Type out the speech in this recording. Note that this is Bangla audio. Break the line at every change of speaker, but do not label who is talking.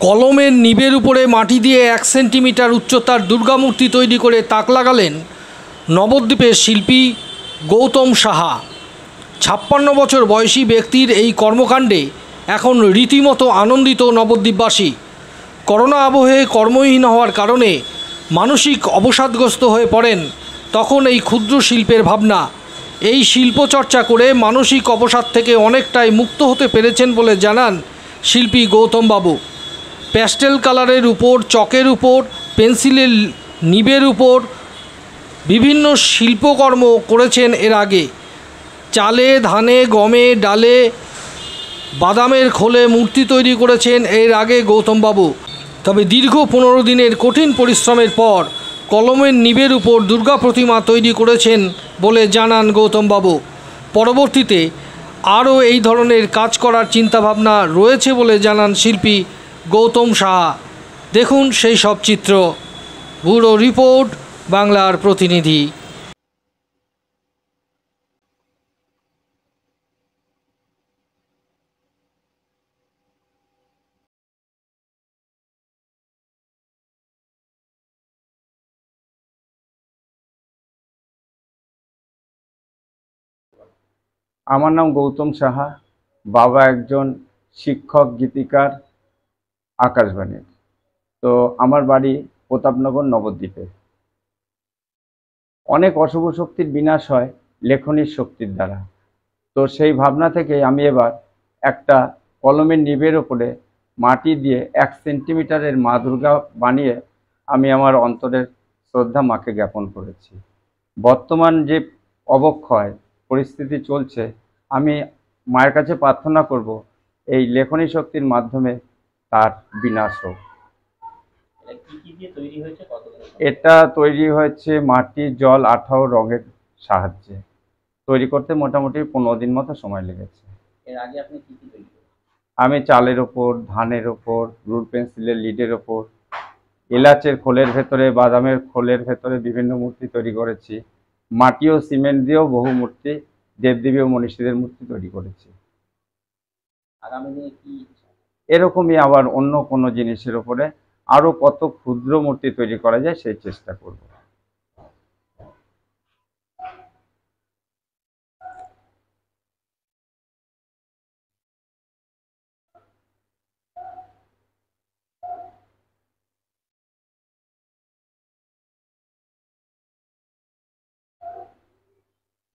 কলমের নিবের উপরে মাটি দিয়ে 1 সেন্টিমিটার উচ্চতার দুর্গামূর্তি তৈরি করে তাক লাগালেন নবদ্বীপের শিল্পী গৌতম সাহা। 56 বছর বয়সী ব্যক্তির এই কর্মকাণ্ডে এখন রীতিমতো আনন্দিত নবদ্বীপবাসী। করোনা আবহে কর্মহীন হওয়ার কারণে মানসিক অবসাদগ্রস্ত হয়ে পড়েন তখন এই ক্ষুদ্র শিল্পের ভাবনা। এই শিল্পচর্চা করে মানসিক অবসাদ থেকে অনেকটাই মুক্ত হতে পেরেছেন বলে জানান শিল্পী গৌতম বাবু। প্যাস্টেল কালারের উপর, চকের উপর, পেন্সিলের নিবের উপর বিভিন্ন শিল্পকর্ম করেছেন এর আগে। চালে, ধানে, গমে, ডালে, বাদামের খোলে মূর্তি তৈরি করেছেন এর আগে গৌতম বাবু। তবে দীর্ঘ 15 দিনের কঠিন পরিশ্রমের পর কলমের নিবের উপর দুর্গা প্রতিমা তৈরি করেছেন বলে জানান গৌতম বাবু। পরবর্তীতে আরও এই ধরনের কাজ করার চিন্তাভাবনা রয়েছে বলে জানান শিল্পী গৌতম সাহা। দেখুন সেই সব চিত্র। ব্যুরো রিপোর্ট, বাংলার প্রতিনিধি।
আমার নাম গৌতম সাহা। বাবা একজন শিক্ষক, গীতিকার, আকাশবাণীর। তো আমার বাড়ি প্রতাপনগর, নবদ্বীপে। অনেক অশুভ শক্তির বিনাশ হয় লেখনীর শক্তির দ্বারা। তো সেই ভাবনা থেকে আমি এবার একটা কলমের নিবের ওপরে মাটি দিয়ে 1 সেন্টিমিটারের মা দুর্গা বানিয়ে আমি আমার অন্তরের শ্রদ্ধা মাকে জ্ঞাপন করেছি। বর্তমান যে অবক্ষয় পরিস্থিতি চলছে, আমি মায়ের কাছে প্রার্থনা করব এই লেখনী শক্তির মাধ্যমে তার বিনাশ হোক। এটা তৈরি হয়েছে মাটি, জল, আঠা ও রঙের সাহায্যে। তৈরি করতে মোটামুটি 15 দিন মতো সময় লেগেছে।
এর আগে আপনি কি কি তৈরি করেছেন?
আমি চালের ওপর, ধানের ওপর, রুল পেন্সিলের লিডের ওপর, এলাচের খোলের ভেতরে, বাদামের খোলের ভেতরে বিভিন্ন মূর্তি তৈরি করেছি। মাটি ও সিমেন্ট দিয়েও বহু মূর্তি, দেবদেবী ও মনীষীদের মূর্তি তৈরি করেছি।
আগামী দিনে কি
এরকমই আবার অন্য কোনো জিনিসের ওপরে আরও কত ক্ষুদ্র মূর্তি তৈরি করা যায় সেই চেষ্টা করব।